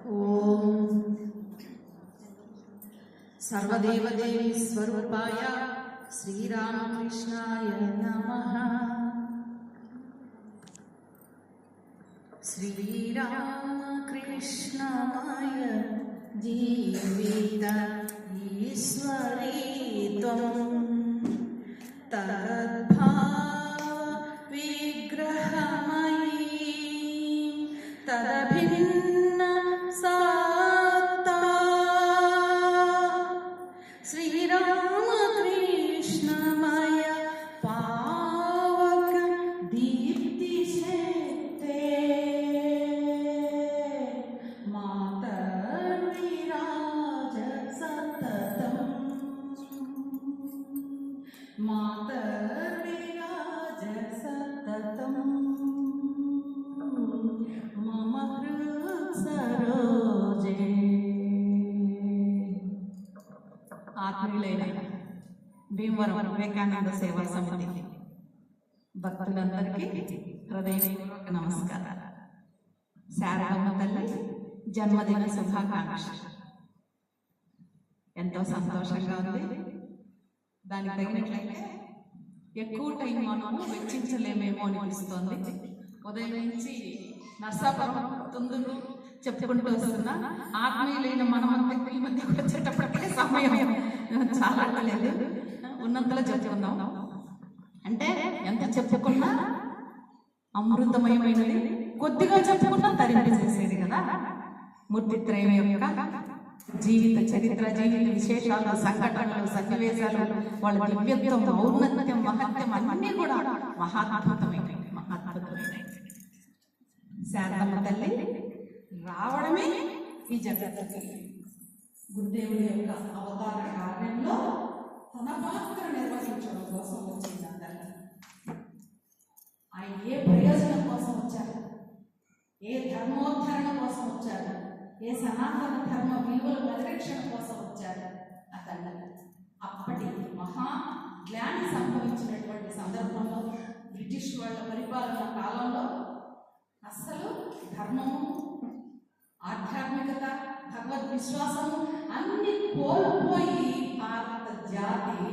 ఓం సర్వదేవదేవి స్వరూపాయ శ్రీరామకృష్ణాయ నమః. శ్రీరామకృష్ణమయ జీవిత ఈశ్వరీ త్వం తద్భావ విగ్రహమయీ తదభిన్న సత్తా శ్రీరామకృష్ణమయ పావక దీప్తి శక్తే మాతర్విరాజ సతతం మాతర్విరాజ సతతం మమ హృత్సరోజే. ఆత్మీయులైన భీమవరం వివేకానంద సేవా సమితి భక్తులందరికీ హృదయపూర్వక నమస్కారాలు. శారదమ్మ తల్లి జన్మదిన శుభాకాంక్ష. ఎంతో సంతోషంగా ఉంది. దానికి తగినట్లయితే ఎక్కువ టైం మనము వెచ్చించలేమేమో అనిపిస్తోంది. ఉదయం నుంచి నర్సాపురం తుందులు చెప్పుకుంటూ వస్తున్నా. ఆత్మీయులైన మనమంతా ఈ మధ్య వచ్చేటప్పటికే సమయం చాలా లేదు. ఉన్నంతలో చెప్పుకుందాం. అంటే ఎంత చెప్పుకున్నా అమృతమయమైనది, కొద్దిగా చెప్పుకున్నా తరింపజేసేది కదా. మూర్తిత్రయం యొక్క జీవిత చరిత్ర, జీవిత విశేషాలు, సంఘటనలు, సన్నివేశాలు, వాళ్ళ దివ్యత్వం, ఔన్నత్యం, మహత్యం అన్నీ కూడా మహాద్భుతమైనవి. శారదమ్మ తల్లి రావడమే ఈ జగత్తుకి గురుదేవుడి యొక్క అవతార కార్యంలో తన పాత్ర నిర్వహించడం కోసం వచ్చింది అందరికీ. ఆయన ఏ ప్రయోజనం కోసం వచ్చారు, ఏ ధర్మోద్ధరణ కోసం వచ్చారు, ఏ సనాతన ధర్మ విలువల పరిరక్షణ కోసం వచ్చారు అతను. అప్పటి మహా జ్ఞాని సంభవించినటువంటి సందర్భంలో, బ్రిటిష్ వాళ్ళ పరిపాలన కాలంలో అస్సలు ధర్మము, ఆధ్యాత్మికత, భగవద్ విశ్వాసము అన్ని కోల్పోయి భారత జాతి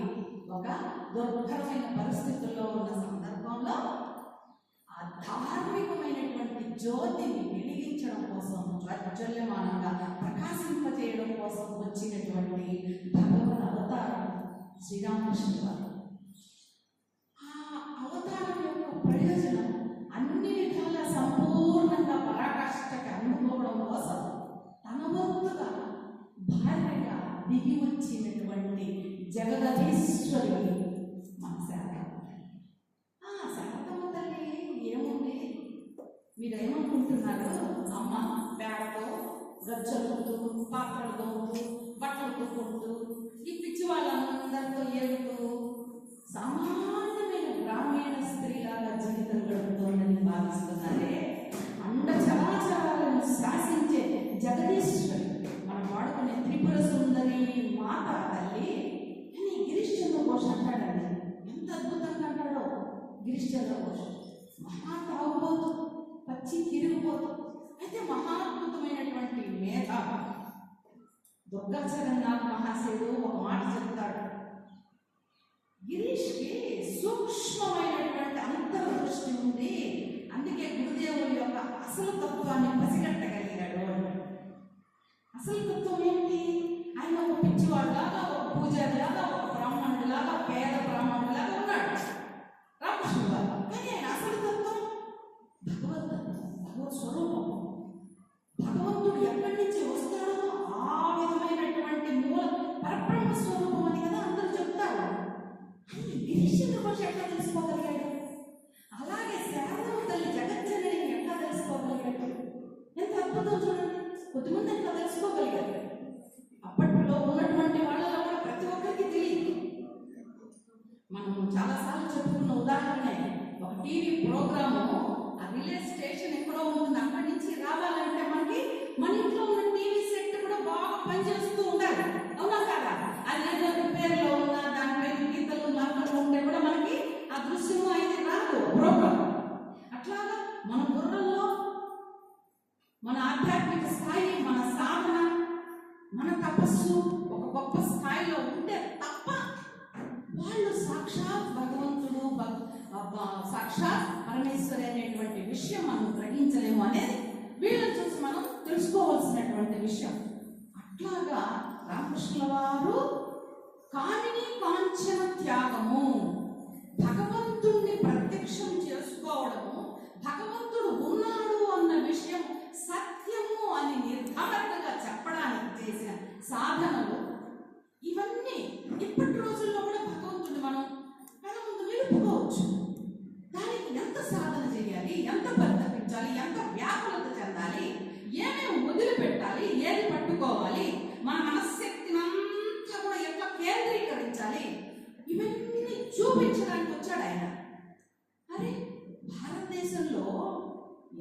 ఒక దుర్భరమైన పరిస్థితుల్లో ఉన్న సందర్భంలో ఆ ధార్మికమైనటువంటి జ్యోతిని వెలిగించడం కోసం, జ్వలమానంగా ప్రకాశింపజేయడం కోసం వచ్చినటువంటి భగవద్ అవతారం శ్రీరామకృష్ణుడు వారు. ఆ అవతారం యొక్క ప్రయోజనం అన్ని విధాల సంపూర్ణంగా పరాకాష్ఠకి అందుకోవడం కోసం తన వంతుగా భార్యగా దిగి వచ్చినటువంటి జగదీశ్వరి మన శారదమ్మ. శారదమ్మ తల్లి ఏముంది, మీరేమనుకుంటున్నారు? అమ్మ పేడతో గచ్చలుతూ, పాత్రలు తోముతూ, బట్టలు తొక్కుంటూ, ఈ పిచ్చి వాళ్ళందరితో ఏడుతూ సామాన్యమైన గ్రామీణ స్త్రీలాగా జీవితం గడుపుతోందని భావిస్తున్నారే. అండ చరాచరాలను శాసించే జగదీశ్వరి, మనం వాడుకునే త్రిపుర సుందరి మాత తల్లి అని గిరీష్ చంద్ర ఘోష్ అంటాడండి. ఎంత అద్భుతంగా అంటాడో గిరీష్ చంద్ర ఘోష్. మహా తాగుబోతు, పచ్చి తిరిగిపోతు, అయితే మహాద్భుతమైనటువంటి మేధ. దుర్గా జగన్నాథ్ మహాశయుడు ఒక మాట చెప్తాడు, గిరీష్కి సూక్ష్మమైనటువంటి అంతర్దృష్టి ఉంది, అందుకే గురుదేవుల యొక్క అసలు తత్వాన్ని పసిగట్టగలిగాడు. అసలు తత్వం ఏంటి? ఆయన ఒక పిచ్చివాడులాగా, ఒక పూజారిలాగా, ఒక బ్రాహ్మణుడిలాగా, పేద బ్రాహ్మణుడిలాగా ఉన్నాడు రామకృష్ణుడు గారు. కానీ ఆయన అసలు తత్వం భగవత్ స్వరూపం. భగవంతుడు ఎక్కడి నుంచి వస్తాడో ఆ విధమైనటువంటి మూల పరబ్రహ్మ స్వరూపం అని కదా అందరూ చెప్తారు. గిరీష్ చంద్ర ఘోష్ ఎట్లా తెలుసుకోగలిగాడు? అలాగే శారదమ్మ తల్లి జగజ్జనని ఎట్లా తెలుసుకోగలిగాడు? ఎంత అద్భుతం చూడండి. కొద్దిమంది ఎట్లా తెలుసుకోగలిగారు? అప్పట్లో ఉన్నటువంటి వాళ్ళలో కూడా ప్రతి ఒక్కరికి తెలియదు. మనం చాలాసార్లు చెప్పుకున్న ఉదాహరణ, ఒక టీవీ ప్రోగ్రాము ఆ రిలే స్టేషన్ ఎక్కడో ఉంటుంది, అక్కడి నుంచి రావాలంటే మనకి మన ఇంట్లో ఉన్న టీవీ సెట్ కూడా బాగా పనిచేస్తూ ఉండాలి. అవునా కదా? అది ఏదో రిపేర్లో ఉన్నా, దానిపైన గీతలు మార్పులు ఉంటే కూడా మనకి ఆ దృశ్యము అయితే రాదు ప్రోగ్రామ్. అట్లాగా మన బుర్రల్లో మన ఆధ్యాత్మిక స్థాయి, మన సాధన, మన తపస్సు ఒక గొప్ప స్థాయిలో ఉంటే తప్ప వాళ్ళు సాక్షాత్ భగవంతుడు, సాక్షాత్ పరమేశ్వరి అనేటువంటి విషయం మనం గ్రహించలేము అనేది వీళ్ళని చూసి మనం తెలుసుకోవాల్సినటువంటి విషయం. అట్లాగా రామకృష్ణుల వారు కామిని కాంచన త్యాగము, భగవంతుణ్ణి ప్రత్యక్షం చేసుకోవడము, భగవంతుడు ఉన్నాడు అన్న విషయం సత్యము అని నిర్ధారణగా చెప్పడానికి చేసిన సాధనలు ఇవన్నీ ఇప్పటి రోజుల్లో కూడా భగవంతుడిని మనం కళ్ళ ముందు నిలుపుకోవచ్చు. దానికి ఎంత సాధన చేయాలి, ఎంత పరితపించాలి, ఎంత వ్యాకులత చెందాలి, ఏమేమి వదిలిపెట్టాలి, ఏది పట్టుకోవాలి, మన మనశ్శక్తిని అంతా కూడా ఎట్లా కేంద్రీకరించాలి, ఇవన్నీ చూపించడానికి వచ్చాడు ఆయన. అరే భారతదేశంలో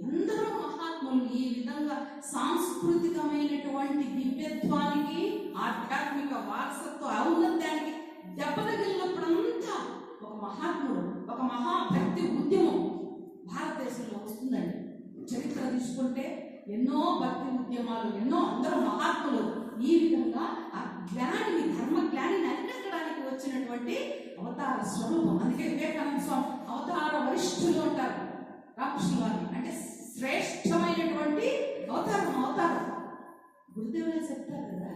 ఎందరో మహాత్ములు ఈ విధంగా సాంస్కృతికమైనటువంటి దివ్యత్వానికి, ఆధ్యాత్మిక వారసత్వ ఔన్నత్యానికి దెబ్బతగిలినప్పుడంతా ఒక మహాత్ముడు, ఒక మహాభక్తి ఉద్యమం భారతదేశంలో వస్తుందండి. చరిత్ర తీసుకుంటే ఎన్నో భక్తి ఉద్యమాలు, ఎన్నో అందరూ మహాత్ములు ఈ విధంగా ఆ జ్ఞానిని, ధర్మ జ్ఞానిని అరికట్టడానికి వచ్చినటువంటి అవతార స్వరూపం. అందుకే వివేకానంద స్వామి అవతార వరిష్ఠులు అంటారు రామకృష్ణ వారిని. అంటే శ్రేష్టమైనటువంటి అవతారం. గురుదేవులే చెప్తారు కదా,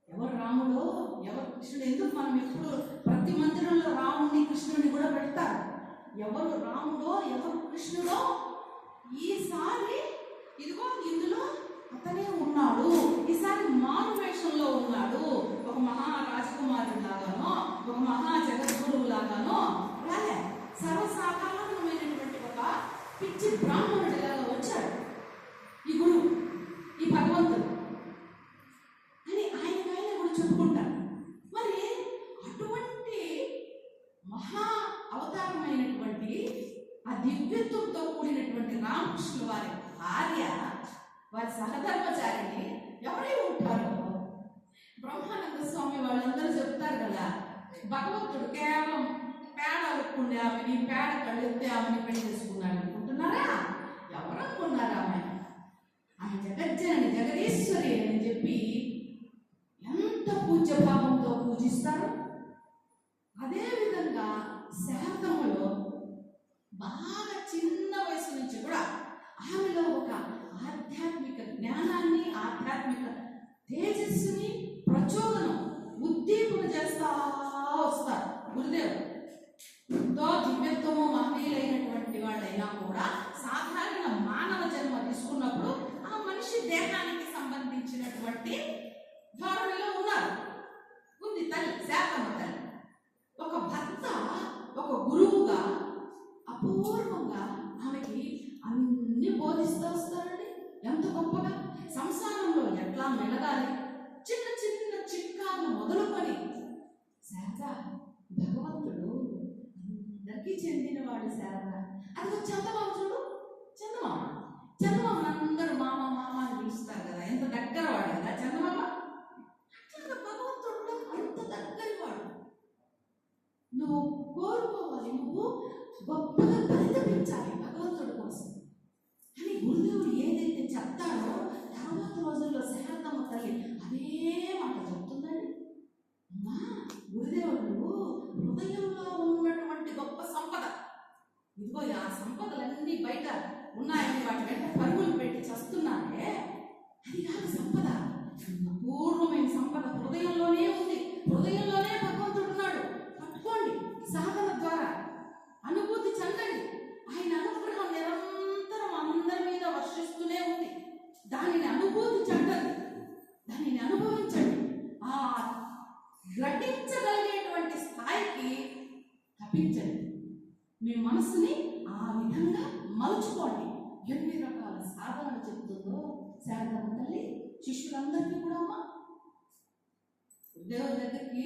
ఎవరు రాముడో ఎవరు కృష్ణుడు. ఎందుకు మనం ఎప్పుడు ప్రతి మందిరంలో రాముడిని కృష్ణుడిని కూడా పెడతారు. ఎవరు రాముడో ఎవరు కృష్ణుడో ఈసారి ఇదిగో ఇందులో అతనే ఉన్నాడు, ఈసారి మారు వేషంలో ఉన్నాడు. ఒక మహా రాజకుమారుడు లాగానో, ఒక మహా జగద్గురువు లాగానో అలాగే సర్వసాధారణమైనటువంటి ఒక పిచ్చి బ్రాహ్మణుడిలాగా వచ్చాడు ఈ గురువు, ఈ భగవంతుడు అని ఆయన కూడా చెప్పుకుంటారు. మరి అటువంటి మహా అవతారమైనటువంటి ఆ దివ్యత్వంతో కూడినటువంటి రామకృష్ణుల వారి భార్య, వారి సహధర్మచారిని ఎవరై ఉంటారు? బ్రహ్మానంద స్వామి వాళ్ళందరూ చెప్తారు కదా, భగవంతుడు కేవలం పేడ అలుక్కుండే ఆమెని, పేడ కళ్ళెత్తే ఆమెని పెళ్లి చేసుకున్నాడు అనుకుంటున్నారా? ఎవరు అనుకున్నారు? ఆమె జగజ్జనని, జగదీశ్వరి అని చెప్పి ఎంత పూజ్యభావంతో పూజిస్తారు. అదేవిధంగా శారదమ్మలో బాగా చిన్న వయసు నుంచి కూడా ఆమెలో ఒక ఆధ్యాత్మిక జ్ఞానాన్ని, ఆధ్యాత్మిక తేజస్సుని, ప్రచోదనం, ఉద్దీపన చేస్తా వస్తారు గురుదేవుడు. ఎంతో దివ్యత్వము మహనీయులైనటువంటి వాళ్ళైనా కూడా సాధారణ మానవ జన్మ తీసుకున్నప్పుడు ఆ మనిషి దేహానికి సంబంధించినటువంటి ధోరణిలో ఉన్నారు. ఉంది తల్లి, శారదమ్మ తల్లి. ఒక భర్త, ఒక గురువుగా అపూర్వంగా ఆమెకి అన్ని బోధిస్తూ వస్తారండి. ఎంత గొప్పగా సంసారంలో ఎట్లా మెలగాలి, చిన్న చిన్న చిట్కాలు మొదలుకొని శారద భగవంతుడు అందరికీ చెందినవాడు. శారద అది చందమామ చూడు, చందమామ అందరూ మామ మామ అని పిలుస్తారు కదా, ఎంత దగ్గర వాడు కదా చందమామ. అట్లా భగవంతుడు అంత దగ్గర వాడు. నువ్వు కోరుకోవాలి, నువ్వు గొప్పగా పరితపించాలి భగవంతుడి కోసం అని గురుదేవుడు ఏదైతే చెప్తాడో తర్వాత రోజుల్లో శారదమ్మ తల్లి అదే మాట చెప్తుందండి. అమ్మా గురుదేవుడు హృదయంలో ఉన్నటువంటి గొప్ప సంపద, ఇదిగో ఆ సంపదలన్నీ బయట ఉన్నాయని వాటి వెంట పరుగులు పెట్టి చస్తున్నారే, అది కాదు సంపద. పూర్వమైన సంపద హృదయంలోనే ఉంది. హృదయంలోనే భగవంతుడు ఉన్నాడు. పట్టుకోండి, సాధన ద్వారా అనుభూతి చెందండి. ఆయన అనుగ్రహం నిరంతరం అందరి మీద వర్షిస్తూనే ఉంది. దానిని అనుభూతి చెందండి, దానిని అనుభవించండి. ఆ గ్రహించగలిగేటువంటి స్థాయికి తప్పించండి. మీ మనసుని ఆ విధంగా మలుచుకోండి. ఎన్ని రకాల సాధనలు చెప్తుందో శారదమ్మ తల్లి శిష్యులందరికీ కూడా. దేవుడి దగ్గరికి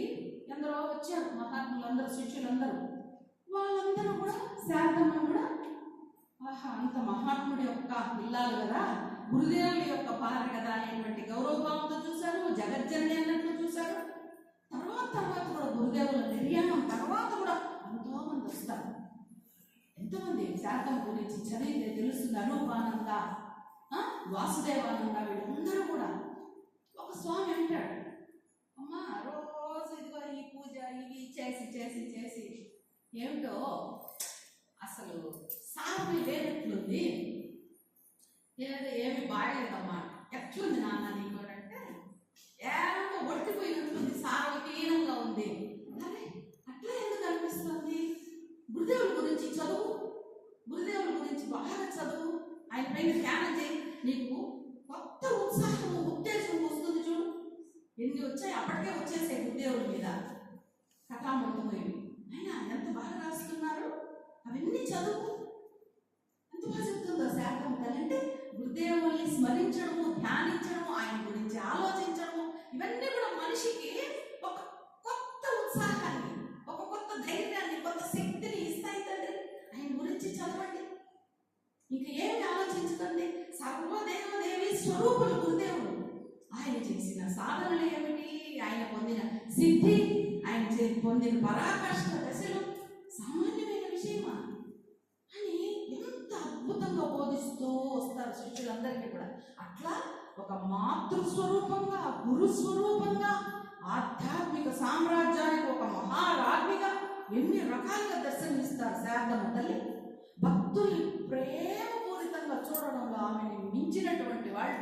ఎందరో వచ్చారు మహాత్ములందరూ, శిష్యులందరూ. వాళ్ళందరూ కూడా శారదమ్మను కూడా ఆహా అంత మహాత్ముడి యొక్క ఇల్లాలు కదా, గురుదేవుడి యొక్క భార్య కదా అనేటువంటి గౌరవభావంతో చూశారు. జగజ్జనని అన్నట్లు చూశారు. తర్వాత కూడా గురుదేవుల నిర్యాణం తర్వాత కూడా ఎంతోమంది వస్తారు. ఎంతోమంది శారదమ్మ గురించి చదివితే తెలుస్తుంది. అనూపానంద వాసుదేవానంద వీళ్ళందరూ కూడా ఒక స్వామి అంటాడు, అమ్మా రోజు ఇదిగో ఈ పూజ ఇవి చేసి చేసి చేసి ఏమిటో అసలు సారమే లేనట్లుంది, ఏమి బాగలేదమ్మా, ఎట్లుంది నాన్న నీకు అంటే ఏమో ఒట్టిపోయినట్లుంది, సారవహీనంగా ఉంది. అరే అట్లా ఎందుకు అనిపిస్తుంది? గురుదేవుల గురించి చదువు, గురుదేవుల గురించి బాగా చదువు, ఆయన పైన ధ్యానం చేయి, నీకు కొత్త ఉత్సాహము ఉత్తేజం వస్తుంది. చూడు ఎన్ని వచ్చాయి, అప్పటికే వచ్చేసాయి గురుదేవుల మీద కథామృతమైనవి. అయినా ఎంత బాగా రాస్తున్నారు, అవన్నీ చదువు. ఎంత బాగా చెప్తుందో శారదమ్మ తల్లి. అంటే గురుదేవుల్ని స్మరించడము, ధ్యానించడము, ఆయన గురించి ఆలోచించడము, ఇవన్నీ కూడా మనిషికి ఒక కొత్త ఉత్సాహాన్ని, ఒక కొత్త ధైర్యాన్ని, కొత్త శక్తిని ఇస్తాయి. తండ్రి ఆయన గురించి చదవండి, ఇంక ఏమి ఆలోచించకండి. సర్వదేవదేవి స్వరూపులు గురుదేవుడు. ఆయన చేసిన సాధనలు ఏమిటి, ఆయన పొందిన సిద్ధి, ఆయన పొందిన పరాకాష్ఠ దశలు సామాన్యమైన విషయమా అని ఎంత అద్భుతంగా బోధిస్తూ వస్తారు శిష్యులందరికీ కూడా. అట్లా ఒక మాతృస్వరూపంగా, గురు స్వరూపంగా, ఆధ్యాత్మిక సామ్రాజ్యానికి ఒక మహారాజ్ఞిగా ఎన్ని రకాలుగా దర్శనమిస్తారు శారదమ్మ తల్లి. భక్తుల్ని ప్రేమపూరితంగా చూడడంలో ఆమెను మించినటువంటి వాళ్ళు,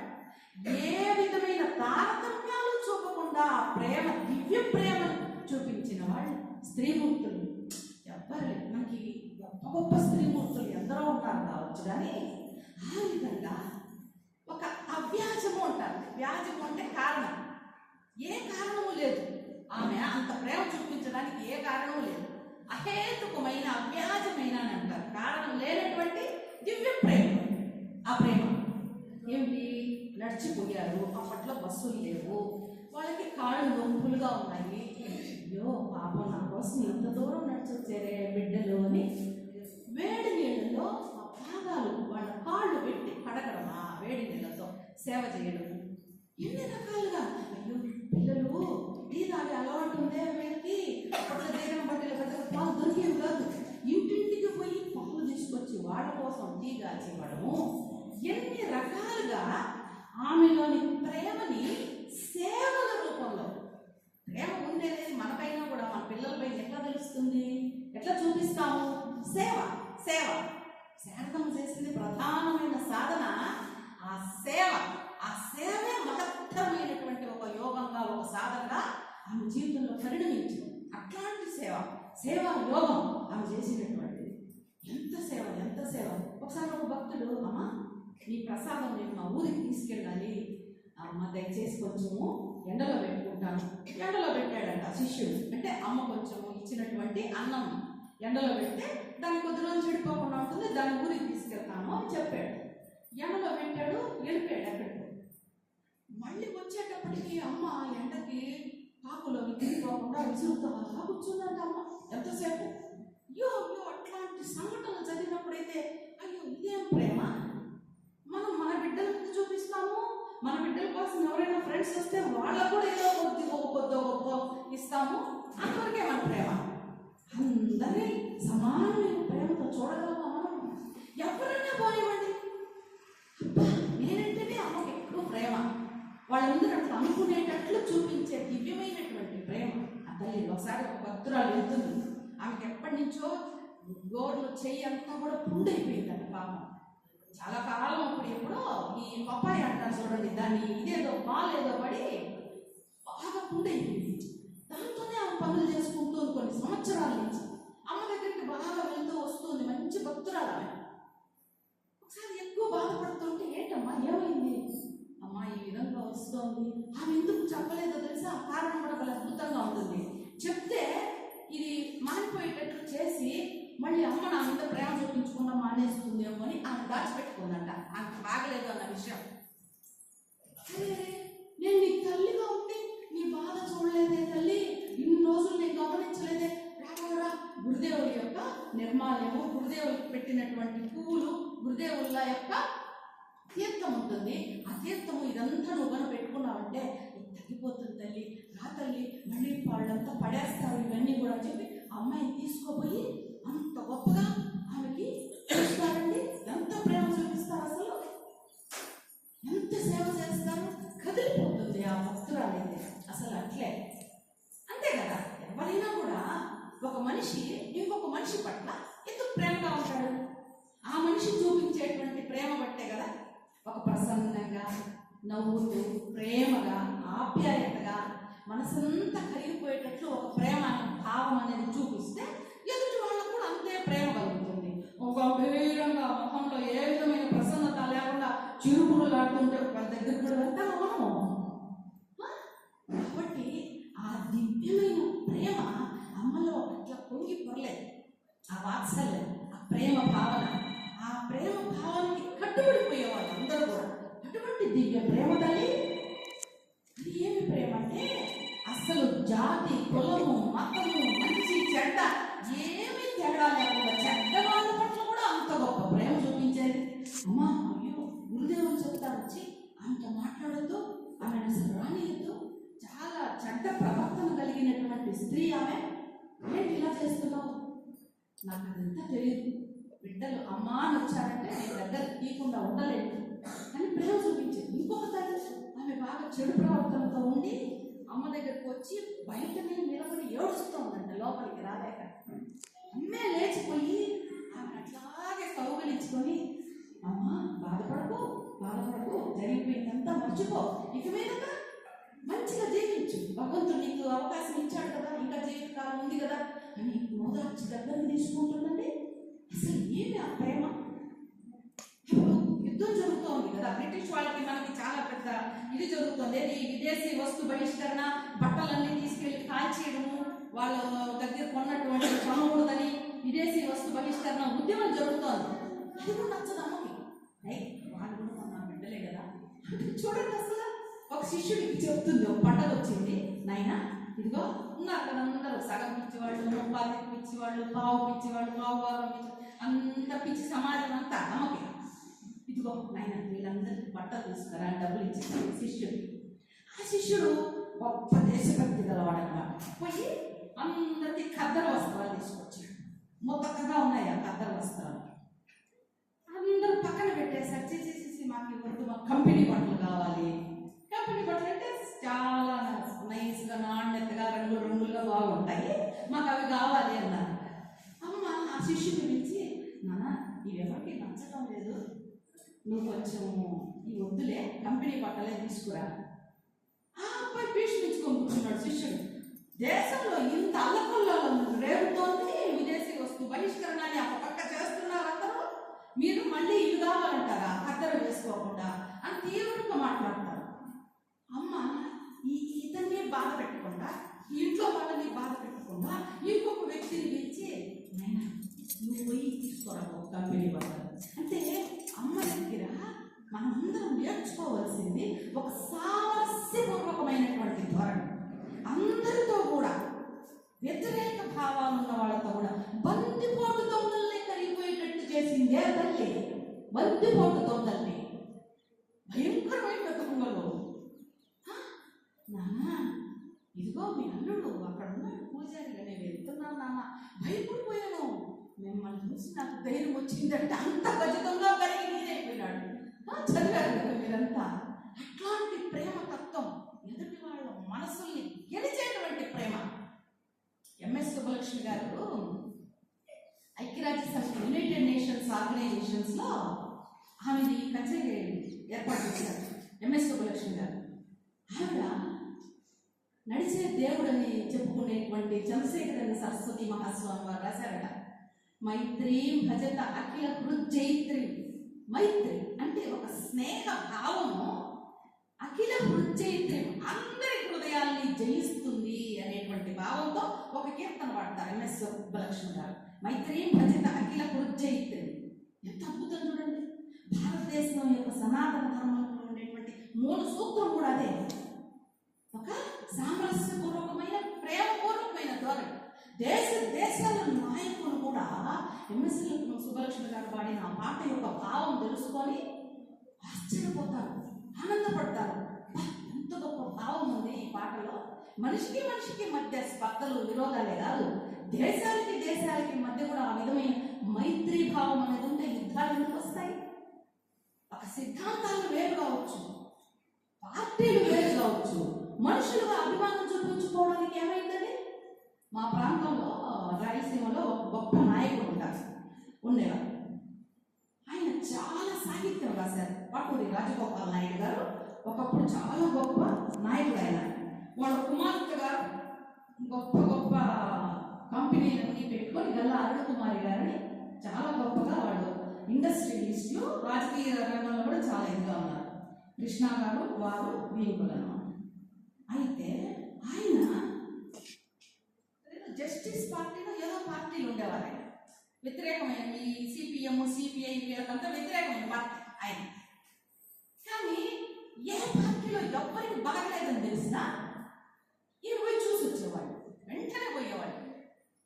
ఏ విధమైన తారతమ్యాలు చూపకుండా ప్రేమ, దివ్య ప్రేమను చూపించిన వాళ్ళు స్త్రీమూర్తులు ఎవ్వరు. మనకి గొప్ప గొప్ప స్త్రీమూర్తులు ఎందరో ఉంటారు కావచ్చు, కానీ ఆ విధంగా ఒక అవ్యాజము అంటారు. వ్యాజము అంటే కారణం, ఏ కారణము లేదు, ఆమె అంత ప్రేమ చూపించడానికి ఏ కారణము లేదు. అహేతుకమైన అవ్యాజమైన అని అంటారు, కారణం లేనటువంటి దివ్య ప్రేమ. ఆ ప్రేమ ఏమిటి? నడిచిపోయారు, అప్పట్లో బస్సులు లేవు, వాళ్ళకి కాళ్ళు నొప్పులుగా ఉన్నాయి, అయ్యో పాపం నా కోసం ఎంత దూరం నడిచొచ్చారే బిడ్డలు అని వేడి నీళ్ళలో ఆ పాదాలు వాళ్ళ కాళ్ళు పెట్టి కడగడం, ఆ వేడి నీళ్ళతో సేవ చేయడం. ఎన్ని రకాలుగా, అయ్యో పిల్లలు టీ తాగే అలవాటు ఉందే వీళ్ళకి, అప్పట్లో ధైర్యం బట్టలు పెద్దగా పాలు దొరికేవి కాదు, ఇంటింటికి పోయి పాలు తీసుకొచ్చి వాళ్ళ కోసం టీ కాచివ్వడము. ఎన్ని రకాలుగా ఆమెలోని ప్రేమని సేవల రూపంలో, ప్రేమ ఉండేది మనపైన కూడా, మన పిల్లలపైన ఎట్లా తెలుస్తుంది, ఎట్లా చూపిస్తాము? సేవ. సేవ శారదమ్మ చేసింది ప్రధానమైన సాధన ఆ సేవ. ఆ సేవే మహత్తరమైనటువంటి ఒక యోగంగా, ఒక సాధనగా ఆమె జీవితంలో పరిణమించింది. అట్లాంటి సేవ, సేవా యోగం ఆమె చేసినటువంటిది. ఎంత సేవ, ఎంత సేవ. ఒకసారి ఒక భక్తుడు, అమ్మ నీ ప్రసాదం నేను మా ఊరికి తీసుకెళ్ళాలి, అమ్మ దయచేసి కొంచెము ఎండలో పెట్టుకుంటాను. ఎండలో పెట్టాడంట శిష్యుడు. అంటే అమ్మ కొంచెము ఇచ్చినటువంటి అన్నం ఎండలో పెడితే దాన్ని కొద్ది రోజులు చెడిపోకుండా ఉంటుంది, దాన్ని ఊరికి తీసుకెళ్తాను అని చెప్పాడు. ఎండలో పెట్టాడు, వెళ్ళిపోయాడు ఎక్కడికి. మళ్ళీ వచ్చేటప్పటికి అమ్మ ఎండకి కాకులో తిరిగిపోకుండా విసురుతా కూర్చుందంట అమ్మ ఎంతసేపు. అయ్యో అయ్యో, అట్లాంటి సంఘటనలు చదివినప్పుడైతే అయ్యో ఇదేం ప్రేమ, మనం మన బిడ్డలకు చూపిస్తాము, మన బిడ్డల కోసం ఎవరైనా ఫ్రెండ్స్ వస్తే వాళ్ళకు కూడా ఏదో కొద్ది గొప్ప ఇస్తాము, అంతవరకే మన ప్రేమ. అందరినీ సమానమైన ప్రేమతో చూడగలమా మనం? ఎవరైనా పోనివ్వండి, అబ్బా నేనంటేనే అమ్మకి ఎక్కువ ప్రేమ, వాళ్ళందరూ అట్లా అనుకునేటట్లు చూపించే దివ్యమైనటువంటి ప్రేమ ఆ తల్లి. ఒకసారి ఒక భక్తురాలు వెళ్తుంది, ఆమెకి ఎప్పటి నుంచో గోర్లు చెయ్యి అంతా కూడా పుండైపోయిందంట పాపం. చాలా కాలం అప్పుడు ఎప్పుడో ఈ పప్పాయి అంటారు చూడండి, దాన్ని ఇదేదో బాలేదో పడి బాగా పుండైపోయింది. దాంతోనే ఆమె పనులు చేసుకుంటుంది కొన్ని సంవత్సరాల నుంచి. అమ్మ దగ్గరికి బాగా వెళ్తూ వస్తుంది, మంచి భక్తురాలు ఆమె. ఒకసారి ఎక్కువ బాధపడుతుంటే, ఏంటమ్మా ఏమైంది? అమ్మ ఈ విధంగా వస్తుంది. ఆమె ఎందుకు చెప్పలేదో తెలుసా? కారణం కూడా చాలా అద్భుతంగా ఉంటుంది. చెప్తే ఇది మారిపోయేటట్లు చేసి మళ్ళీ అమ్మ నా మీద ప్రేమ చూపించకుండా మానేస్తుందేమో అని ఆమె దాచిపెట్టుకుందంట, ఆమెకు బాగలేదు అన్న విషయం. నేను నీ తల్లిగా ఉండి నీ బాధ చూడలేదే తల్లి, ఇన్ని రోజులు నేను గమనించలేదే. రారా గురుదేవుల యొక్క నిర్మాల్యము, గురుదేవులకు పెట్టినటువంటి పువ్వులు, గురుదేవుల యొక్క తీర్థం ఉంటుంది, ఆ తీర్థము ఇదంతా నువ్వు కనుక పెట్టుకున్నావంటే తగ్గిపోతుంది తల్లి, రా తల్లి, మళ్ళీ వాళ్ళంతా పడేస్తారు ఇవన్నీ కూడా చెప్పి అమ్మాయిని తీసుకోపోయి అంత గొప్పగా ఆమెకి చూస్తారండి. ఎంత ప్రేమ చూపిస్తారు అసలు. చేస్తారు? కదిలిపోతుంది ఆ భక్తురాలైతే. అసలు అట్లే అంతే కదా. ఎవరైనా కూడా ఒక మనిషి ఇంకొక మనిషి పట్ల ఎందుకు ప్రేమగా ఉంటాడు? ఆ మనిషి చూపించేటువంటి ప్రేమ బట్టే కదా. ఒక ప్రసన్నంగా నవ్వుతూ ప్రేమగా ఆప్యాయతగా మనసంతా కరిగిపోయేటట్లు ఒక ప్రేమ భావం అనేది చూపిస్తే ఎదుటి వాళ్ళకు కూడా అంతే ప్రేమ కలుగుతుంది. ఒక గంభీరంగా మొహంలో ఏ విధమైన ప్రసన్నత లేకుండా చిరుపురులు ఆడుతుంటే వాళ్ళ దగ్గర కూడా వెళ్తాము మనము. కాబట్టి ఆ దివ్యమైన ప్రేమ అమ్మలో అట్లా పొంగి పొరలేదు. ఆ వాత్సల్యం, ఆ ప్రేమ భావన, ఆ ప్రేమ భావానికి కట్టుబడిపోయేవాళ్ళు అందరూ కూడా. అటువంటి దివ్య ప్రేమ తల్లి. అది ఏమి ప్రేమ అంటే అసలు జాతి, కులము, మతము, మంచి చెడ్డ ఏమీ తేడా లేకుండా చెడ్డ వాళ్ళ పట్ల కూడా అంత గొప్ప ప్రేమ చూపించేది. అమ్మా అయ్యో గురుదేవులు చెప్తా వచ్చి అంత మాట్లాడద్దు, ఆమెను అసలు రానియద్దు, చాలా చెడ్డ ప్రవర్తన కలిగినటువంటి స్త్రీ ఆమె, ఏంటి ఇలా చేస్తున్నావు? నాకు అదంతా తెలియదు. బిడ్డలు అమ్మా అని వచ్చారంటే నేను దగ్గర తీయకుండా ఉండలేదు అని ప్రేమ చూపించింది. ఇంకొక తల్లి ఆమె బాగా చెడు ప్రవర్తనతో ఉండి అమ్మ దగ్గరకు వచ్చి బయటనే నిలబడి ఏడుస్తూ ఉందంట, లోపలికి రాలేక. అమ్మే లేచిపోయి ఆమె అట్లాగే కౌగలించుకొని, అమ్మ బాధపడకు బాధపడకు, జరిగిపోయిందంతా మర్చిపో, ఇక మీద మంచిగా జీవించు, భగవంతుడు నీకు అవకాశం ఇచ్చాడు కదా, ఇంకా జీవితకాలం ఉంది కదా అని మోదార్చి దగ్గరకు తీసుకుంటుందండి. అసలు ఏమి ఆ ప్రేమ? ఇప్పుడు యుద్ధం జరుగుతోంది కదా, బ్రిటిష్ వాళ్ళకి మనకి చాలా పెద్ద ఇది జరుగుతుంది. ఈ విదేశీ వస్తు బహిష్కరణ, బట్టలన్నీ తీసుకెళ్లి కాల్చేయడము, వాళ్ళ దగ్గర కొన్నటువంటి కొనకూడదని విదేశీ వస్తు బహిష్కరణ ఉద్యమం జరుగుతోంది. అది కూడా నచ్చదు అమ్మకి. వాళ్ళు కూడా నా బిడ్డలే కదా. చూడండి అసలు ఒక శిష్యుడికి చెప్తుంది, ఒక పండగ వచ్చింది, నాయన ఇదిగో ఉన్నారు కదా అందరూ, సగం పిచ్చివాళ్ళు, ముప్పాలు పిచ్చివాళ్ళు, పావు పిచ్చివాళ్ళు, పావు భాగం పిచ్చి, అంత పిచ్చి సమాజం అంతా అమ్మకి. ఇదిగో నాయన వీళ్ళందరికీ బట్టలు తీసుకురా అని డబ్బులు ఇచ్చింది శిష్యుడు. ఆ శిష్యుడు గొప్ప దేశభక్తి గలవాడనమాట. పోయి అందరికీ ఖద్దర వస్త్రాలు తీసుకొచ్చాడు. మొత్తగా ఉన్నాయి ఆ ఖద్దర వస్త్రాలు. అందరూ పక్కన పెట్టేసారు. చేసేసి మాకు ఇవ్వద్దు, మాకు కంపెనీ బట్టలు కావాలి. కంపెనీ బట్టలు అంటే చాలా నైస్గా నాణ్యతగా రంగులుగా బాగుంటాయి, మాకు అవి కావాలి అన్నారు. అమ్మ ఆ శిష్యుని పిలిచి, నాన్న ఇవెవరికి నచ్చడం లేదు, నువ్వు కొంచెం ఈ వద్దులే కంపెనీ బట్టలే తీసుకురా. ఆ అబ్బాయి భీష్మించుకొని కూర్చున్నాడు శిష్యుడు. దేశంలో ఇంత అల్లకొల్లలో రేపుతోంది విదేశీ వస్తు బహిష్కరణ అని ఒక పక్క చేస్తున్నారు అందరూ, మీరు మళ్ళీ ఇల్లు కావాలంటారా ఖద్దరు వేసుకోకుండా అని తీవ్రంగా మాట్లాడతారు. అమ్మ ఇతన్ని బాధ పెట్టకుండా, ఇంట్లో వాళ్ళని బాధ పెట్టకుండా ఇంకొక వ్యక్తిని పిలిచి, నాయన నువ్వు పోయి తీసుకోరా కంపెనీ బట్టలు అంటే. అమ్మ దగ్గర మనందరం నేర్చుకోవాల్సింది ఒక సామరస్యపూర్వకమైనటువంటి ధోరణి. అందరితో కూడా వ్యతిరేక భావాలు ఉన్న వాళ్ళతో కూడా బందిపోటు దొంగల్ని కలిగిపోయేటట్టు చేసిందే తల్లి. బందిపోటు దొంగల్ని భయంకరమైన దొంగలు. నాన్న ఇదిగో మీ అల్లుడు అక్కడ ఉన్నాడు పూజారిగా, నేను వెళ్తున్నాను నాన్న, భయపడిపోయాను, మిమ్మల్ని చూసి నాకు ధైర్యం వచ్చిందంటే అంత గజతంగా కలిగి నీరైపోయినాడు. చదివారు కదా మీరంతా. అట్లాంటి ప్రేమ తత్వం, ఎదుటి వాళ్ళ మనసుల్ని గెలిచేటువంటి ప్రేమ. ఎంఎస్ సుబ్బలక్ష్మి గారు ఐక్యరాజ్య సమితి యునైటెడ్ నేషన్స్ ఆర్గనైజేషన్స్లో ఆమెది కచేరీ ఏర్పాటు చేశారు. ఎంఎస్ సుబ్బలక్ష్మి గారు ఆవిడ నడిచే దేవుడని చెప్పుకునేటువంటి చంద్రశేఖర సరస్వతి మహాస్వామి వారు రాశారట, మైత్రి భజత అఖిల హృజ్జైత్రి. మైత్రి అంటే ఒక స్నేహ భావము, అఖిల హృజ్జైత్రి అందరి హృదయాల్ని జయిస్తుంది అనేటువంటి భావంతో ఒక కీర్తన పాడతారు ఎంఎస్ సుబ్బలక్ష్మి గారు. మైత్రి భజత అఖిల హృజ్జైత్రి. ఎంత అద్భుతం చూడండి. భారతదేశం యొక్క సనాతన ధర్మంలో ఉండేటువంటి మూల సూత్రం కూడా అదే, ఒక సామరస్యపూర్వకమైన ప్రేమపూర్వకమైన ధోరణి. దేశాల నాయకులు కూడా ఎంఎస్ సుబ్బలక్ష్మి గారు పాడిన ఆ పాట యొక్క భావం తెలుసుకొని ఆశ్చర్యపోతారు, ఆనందపడతారు. ఎంత గొప్ప భావం ఉంది ఈ పాటలో. మనిషికి మనిషికి మధ్య స్పర్ధలు విరోధాలే కాదు, దేశాలకి మధ్య కూడా ఆ విధమైన మైత్రీ భావం అనేది ఉంటే యుద్ధాలు ఎందుకు వస్తాయి? ఒక సిద్ధాంతాలు వేరు కావచ్చు, పార్టీలు వేరు కావచ్చు, మనుషులుగా అభిమానం చూపించుకోవడానికి ఏమైందండి? మా ప్రాంతంలో రాయలసీమలో ఒక గొప్ప నాయకుడు ఉండేవారు. ఆయన చాలా సాహిత్యం రాశారు. పాటూరి రాజగోపాల్ నాయుడు గారు ఒకప్పుడు చాలా గొప్ప నాయకుడు. ఆయన వాళ్ళ కుమార్తె గారు గొప్ప గొప్ప కంపెనీలన్నీ పెట్టుకొని గల్లా అరుణ కుమారి గారిని చాలా గొప్పగా వాళ్ళు ఇండస్ట్రియలిస్టులు, రాజకీయ రంగంలో కూడా చాలా ఇదిగా ఉన్నారు. కృష్ణా గారు వారు వీరులను. అయితే ఆయన జస్టిస్ పార్టీలో ఏదో పార్టీలు ఉండేవారు. ఆయన వ్యతిరేకమైన ఈ సిపిఎం సిపిఐ వీళ్ళకంతా వ్యతిరేకమైన పార్టీ ఆయన. కానీ ఏ పార్టీలో ఎవ్వరికి బాగలేదని తెలిసినా ఈయన పోయి చూసి వచ్చేవాడు, వెంటనే పోయేవాడు.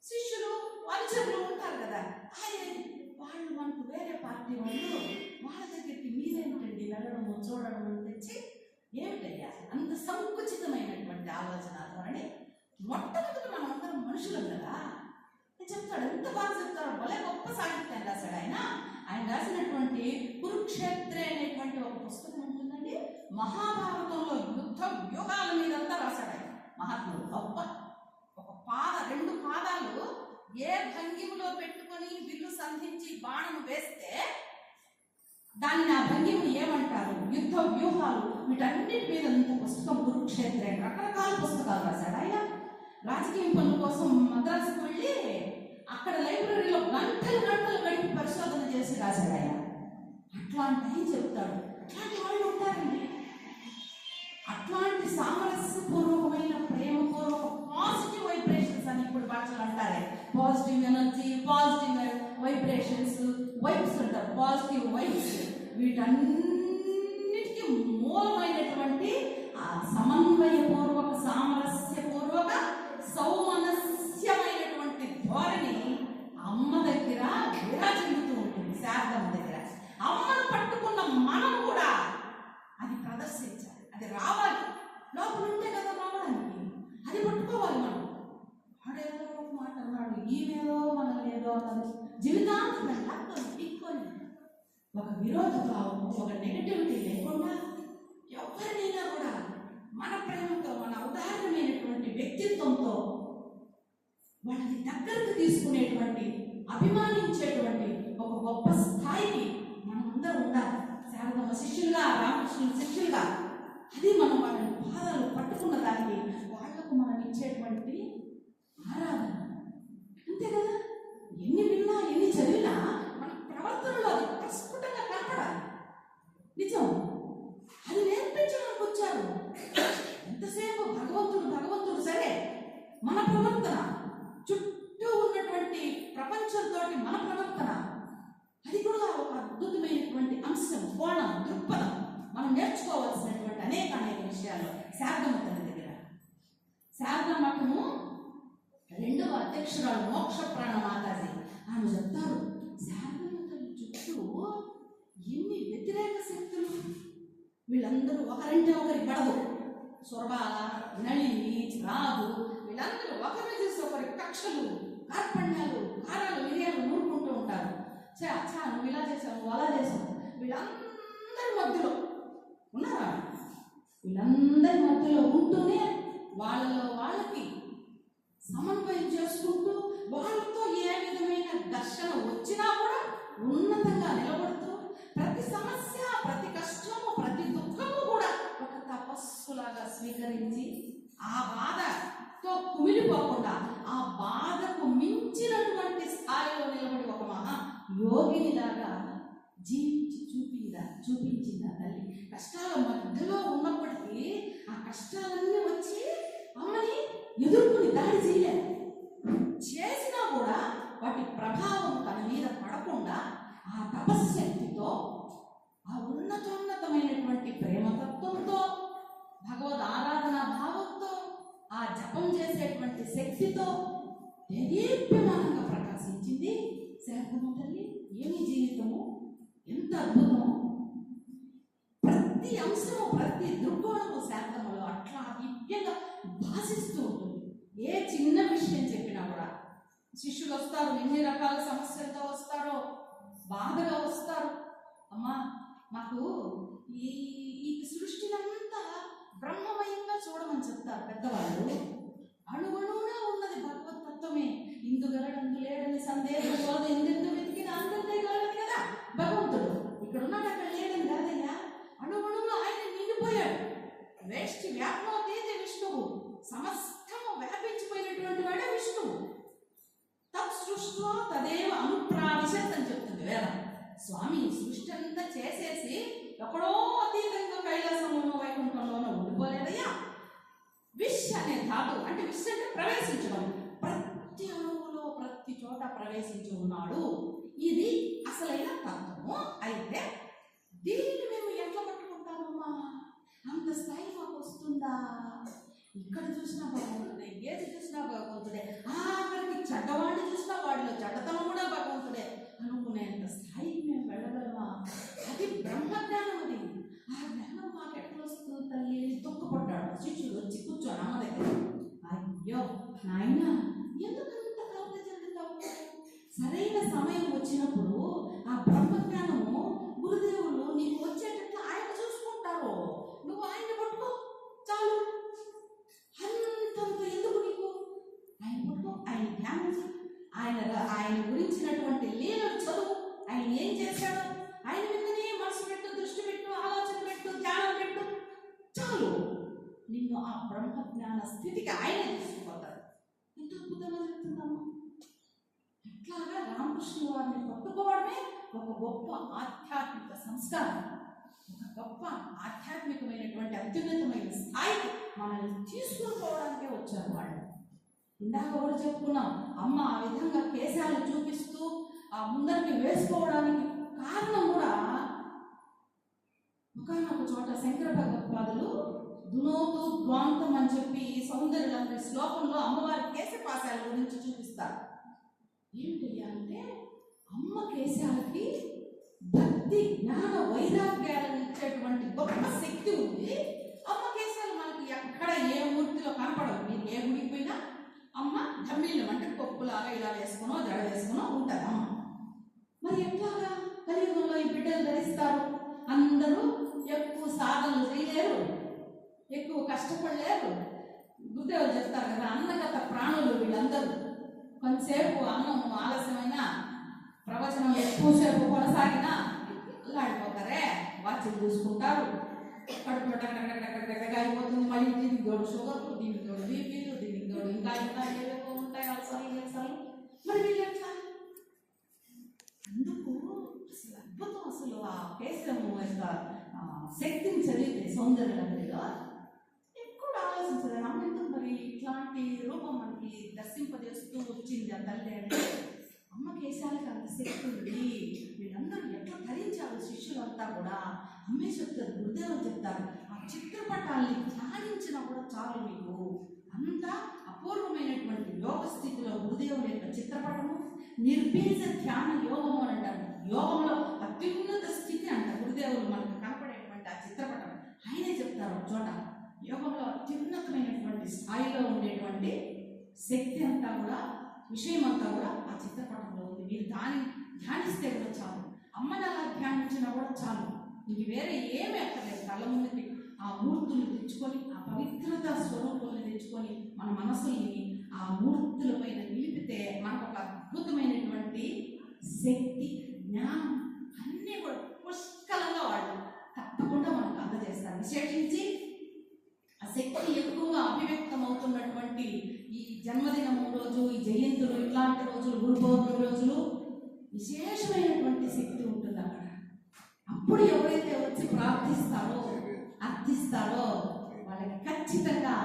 శిష్యులు అనుచరులు ఉంటారు కదా, ఆయన వాళ్ళు మనకు వేరే పార్టీ వాళ్ళు వాళ్ళ దగ్గరికి మీరేంటండి వెళ్ళడము చూడడము తెచ్చి ఏమిటయ్యా అంత సంకుచితమైనటువంటి ఆలోచన ధోరణి. మొట్టమొదటి మనం అందరం మనుషులం కదా. చెప్తాడు, ఎంత బాగా చెప్తాడు, భలే గొప్ప సాహిత్యం రాశాడు ఆయన. ఆయన రాసినటువంటి కురుక్షేత్రే అనేటువంటి ఒక పుస్తకం ఉంటుందండి. మహాభారతంలో యుద్ధ వ్యూహాల మీదంతా రాశాడు ఆయన మహాత్ముడు. గొప్ప ఒక రెండు పాదాలు ఏ భంగిమలో పెట్టుకొని విల్లు సంధించి బాణం వేస్తే దాన్ని ఆ భంగిమని ఏమంటారు, యుద్ధ వ్యూహాలు, వీటన్నిటి మీద ఇంత పుస్తకం కురుక్షేత్రే. రకరకాల పుస్తకాలు రాశాడు ఆయన. రాజకీయ పనుల కోసం మద్రాసుకు వెళ్ళి అక్కడ లైబ్రరీలో గంటలు గంటలు గడిపి పరిశోధన చేసి రాశాడు ఆయన. అట్లాంటి ఆయన చెప్తాడు, అట్లాంటి వాళ్ళు ఉంటారండి. అట్లాంటి సామరస్యపూర్వకమైన ప్రేమపూర్వక పాజిటివ్ వైబ్రేషన్స్ అని ఇప్పుడు భాషలు అంటారే. Positive energy, positive vibrations, vibes అంటారు, పాజిటివ్ వైబ్స్. వీటన్నిటికీ మూలమైనటువంటి ఆ సమన్వయపూర్వక సామరస్యపూర్వక సౌమనస్యమైనటువంటి ధోరణి అమ్మ దగ్గర విరాజిల్లుతూ ఉంటుంది. శారదమ్మ దగ్గర అమ్మను పట్టుకున్న మనం కూడా అది ప్రదర్శించాలి, అది రావాలి. లోపల ఉంటే కదా రావడానికి, అది పట్టుకోవాలి మనం. వాడేదో ఒక మాట అన్నాడు, ఈమెదో మనం ఏదో అన్నది జీవితాంతం పట్టుకొని ఒక విరోధ భావము, ఒక నెగటివిటీ లేకుండా ఎవరినైనా కూడా మన ప్రేమతో, మన ఉదాహరణమైనటువంటి వ్యక్తిత్వంతో వాళ్ళని దగ్గరకు తీసుకునేటువంటి, అభిమానించేటువంటి ఒక గొప్ప స్థాయికి మనమందరం ఉండాలి. శారదమ్మ శిష్యులుగా, రామకృష్ణుల శిష్యులుగా. అది మనం వాళ్ళని పాదాలు పట్టుకున్న దానికి వాళ్లకు మనం ఇచ్చేటువంటి ఆరాధన. అంతే కదా. ఎన్ని విన్నా ఎన్ని చదివినా మన ప్రవర్తనలో అది ప్రస్ఫుటంగా కనపడాలి. నిజం, అది నేర్పించడానికి వచ్చారు. ఎంతసేపు భగవంతుడు సరే, మన ప్రవర్తన, చుట్టూ ఉన్నటువంటి ప్రపంచంతో మన ప్రవర్తన, అది కూడా ఒక అద్భుతమైనటువంటి అంశం, కోణం, దృక్పథం. మనం నేర్చుకోవాల్సినటువంటి అనేక విషయాలు శారదమ్మ తల్లి దగ్గర. శారదమ్మకు రెండవ అధ్యక్షురాలు మోక్ష ప్రాణ మాతాజీ ఆమె చెప్తారు, శారదమ్మ తల్లి చుట్టూ ఎన్ని వ్యతిరేక శక్తులు. వీళ్ళందరూ ఒకరంటే ఒకరికి పడదు. సొరబాల, నళిని, రాదు, వీళ్ళందరూ ఒకరిని చూసి ఒకరి కక్షలు, కార్పణ్యాలు, కారాలు, మిరియాలు నూరుకుంటూ ఉంటారు. చా నువ్వు ఇలా చేసావు, నువ్వు అలా చేసావు. వీళ్ళందరి మధ్యలో ఉన్నారా? వీళ్ళందరి మధ్యలో ఉంటూనే వాళ్ళలో వాళ్ళకి సమన్వయం చేసుకుంటూ, వాళ్ళతో ఏ విధమైన ఘర్షణ వచ్చినా కూడా ఉన్నతంగా నిలబడుతూ, ప్రతి సమస్య, ప్రతి కష్టము, ప్రతి దుఃఖము కూడా ఒక తపస్సులాగా స్వీకరించి, ఆ బాధతో కుమిలిపోకుండా ఆ బాధకు మించినటువంటి స్థాయిలో నిలబడి ఒక మహా యోగినిలాగా జీవించి చూపించింది ఆ తల్లి. కష్టాల మధ్యలో ఉన్నప్పటికీ ఆ కష్టాలన్నీ వచ్చి అమ్మని ఎదుర్కొని దాడి చేయలేదు. చేసినా కూడా వాటి ప్రభావం తన మీద పడకుండా ఆ తపశ్శక్తితో, ఆ ఉన్నతోన్నతమైనటువంటి ప్రేమతత్వంతో, భగవద్ ఆరాధన భావంతో, ఆ జపం చేసేటువంటి శక్తితో దేదీప్యమానంగా ప్రకాశించింది శారదమ్మ తల్లి. ఏమి జీవితము, ఎంత అద్భుతము! ప్రతి అంశము, ప్రతి దృక్కోణము శారదమ్మలో అట్లా దివ్యంగా భాషిస్తూ ఉంటుంది. ఏ చిన్న విషయం చెప్పినా కూడా శిష్యులు వస్తారు, ఎన్ని రకాల సమస్యలతో వస్తారో, బాధగా వస్తారు. అమ్మా, మాకు ఈ సృష్టినంతా పెద్దవాళ్ళు, అణువణువునా ఉన్నది భగవత్ తత్వమే. ఇందుగలడందు లేడని సందేహం వలన ఎందెందు వెతికిన అందరిగలడు కదా భగవంతుడు. ఇక్కడ ఉన్నాడు, అక్కడ లేడని కాదయ్యా, అణువణువులో ఆయన నిండిపోయాడు. వేష్టి వ్యాప్నో తేజ విష్ణువు, సమస్తము వ్యాపించిపోయినటువంటి వాడే విష్ణువు. తత్ సృష్టిలో తదేవ అనుప్రావిశత్ అని చెప్తుంది వేదం. స్వామి సృష్టి అంతా చేసేసి ఎక్కడో అతీతంగా కైలాసంలోనో వైకుంఠంలోనో ఉండిపోలేదయ్యా. విష్ అనే ధాతు అంటే విష్ అంటే ప్రవేశించడం, ప్రతి అణువులో ప్రతి చోట ప్రవేశించి ఉన్నాడు. ఇది అసలైన తత్వము. అయితే దీనిని మేము ఎట్లా పట్టుకుంటామమ్మా? అంత స్థాయి మాకు వస్తుందా? ఇక్కడ చూసినా భగవంతుడే, ఏది చూసినా భగవంతుడే, ఆఖరికి చెడ్డవాడిని చూసినా వాడిలో చెడ్డతనం కూడా భగవంతుడే అనుకునేంత స్థాయికి మేము వెళ్ళగలమా? అది బ్రహ్మజ్ఞానం. అది ఆ జ్ఞానం మాకు ఎట్లా వస్తుంది తల్లి? దుఃఖపడ్డాడు శిష్యుడు వచ్చి కూర్చొని అమ్మ దగ్గర. అయ్యో నాయన, ఎందుకంత కలత చెందుతావు? సరైన సమయం వచ్చినప్పుడు ఆ బ్రహ్మజ్ఞానము గురుదేవులు నీకు వచ్చేటట్లు ఆయన చూసుకుంటారు. నువ్వు ఆయన్ని పట్టుకో చాలు. అంతంత ఎందుకు నీకు? ఆయన పట్టుకో, ఆయన ధ్యానించు, ఆయన గురించినటువంటి లీలలు చదువు. ఆయన ఏం చేశాడు, ఆయన మీదనే మనసు పెట్టు, దృష్టి పెట్టు, ఆలోచన పెట్టు, ధ్యానం పెట్టు, చాలు. నిన్ను ఆ బ్రహ్మజ్ఞాన స్థితికి ఆయనే తీసుకుపోతాడు. ఎంత అద్భుతంగా చెప్తున్నాము. ఇట్లాగా రామకృష్ణ వారిని పట్టుకోవడమే ఒక గొప్ప ఆధ్యాత్మిక సంస్కారం, ఒక గొప్ప ఆధ్యాత్మికమైనటువంటి అత్యున్నతమైన స్థాయికి మనల్ని తీసుకుని పోవడానికే వచ్చారు వాళ్ళు. ఇందాక కూడా చెప్పుకున్నాం, అమ్మ ఆ విధంగా కేశాలు చూపిస్తూ ఆ ముందరికి వేసుకోవడానికి కారణం కూడా ఒకనొక చోట శంకర భగవత్పాదులు దునోతు ద్వాంతం అని చెప్పి సౌందర్య శ్లోకంలో అమ్మవారి కేశపాశాల గురించి చూపిస్తారు. ఏమిటయ్యా అంటే, అమ్మ కేశాలకి భక్తి జ్ఞాన వైరాగ్యాలను ఇచ్చేటువంటి గొప్ప శక్తి ఉంది. అమ్మ కేశాలు మనకి ఎక్కడ ఏ మూర్తిలో కనపడవు. మీరు ఏ గుడికి పోయినా అమ్మ ధమ్మిళ్ళు అంటే పప్పులాగా ఇలా వేసుకునో జడ వేసుకునో ఉంటుంది అమ్మ. మరి ఎట్లాగా కలియుగంలో ఈ బిడ్డలు ధరిస్తారు? అందరూ ఎక్కువ సాధనలు చేయలేరు, ఎక్కువ కష్టపడలేరు. గురుదేవులు చెప్తారు కదా, అన్నగత ప్రాణులు వీళ్ళందరూ. కొంతసేపు అన్నం ఆలస్యమైన, ప్రవచనం ఎక్కువసేపు కొనసాగినా అల్లాడిపోతారే, వాచ్లు చూసుకుంటారు, కడుపులో టక్కడక్కడక్కడక్కడగా అయిపోతుంది. మళ్ళీ దీనికి తోడు షుగర్లు, దీనికి తోడు బీపీలు, దీనికి తోడు ఇంకా ఇంకా ఏవేవో ఉంటాయి అలసలు. మరి వీళ్ళు ఎట్లా? అందుకు అసలు అద్భుతం. అసలు ఆ కేశము యొక్క శక్తిని చదివితే సౌందర్యలో ఎక్కువ ఆలోచించదు. అమ్మెందుకు మరి ఇట్లాంటి రూపం మనకి దర్శింపజేస్తూ వచ్చింది ఆ తల్లి అంటే, అమ్మ కేశాలకు అంత శక్తి ఉంది. వీళ్ళందరూ ఎట్లా ధరించారు శిష్యులంతా కూడా. అమ్మే చెప్తారు, గురుదేవులు చెప్తారు, ఆ చిత్రపటాల్ని ధ్యానించినా కూడా చాలు మీకు. అంత అపూర్వమైనటువంటి యోగ స్థితిలో గురుదేవుల యొక్క చిత్రపటము నిర్బీజ ధ్యాన యోగము అని అంటారు. యోగంలో అత్యున్నత స్థితి అంట గురుదేవులు మనకు కనపడేటువంటి ఆ చిత్రపటం. ఆయనే చెప్తారు ఒక చోట, యోగంలో అత్యున్నతమైనటువంటి స్థాయిలో ఉండేటువంటి శక్తి అంతా కూడా, విషయం అంతా కూడా ఆ చిత్రపటంలో ఉంది. మీరు ధ్యానిస్తే కూడా చాలు. అమ్మని అలా ధ్యానించినా కూడా చాలు. ఇంక వేరే ఏమీ అక్కర్లేదు. కళ్ళ ముందుకి ఆ మూర్తులు తెచ్చుకొని, ఆ పవిత్రత స్వరూపాలను తెచ్చుకొని మన మనసుల్ని ఆ మూర్తుల పైన నిలిపితే మనకు ఒక అద్భుతమైనటువంటి శక్తి, జ్ఞానం అన్నీ కూడా పుష్కలంగా వాళ్ళు తప్పకుండా మనకు అందజేస్తారు. విశేషించి ఆ శక్తి ఎక్కువగా అభివ్యక్తం అవుతున్నటువంటి ఈ జన్మదినము రోజు, ఈ జయంతులు, ఇట్లాంటి రోజులు, గురు పౌర్ణమి రోజులు విశేషమైనటువంటి శక్తి ఉంటుంది అక్కడ. అప్పుడు ఎవరైతే వచ్చి ప్రార్థిస్తారో, అర్థిస్తారో వాళ్ళకి ఖచ్చితంగా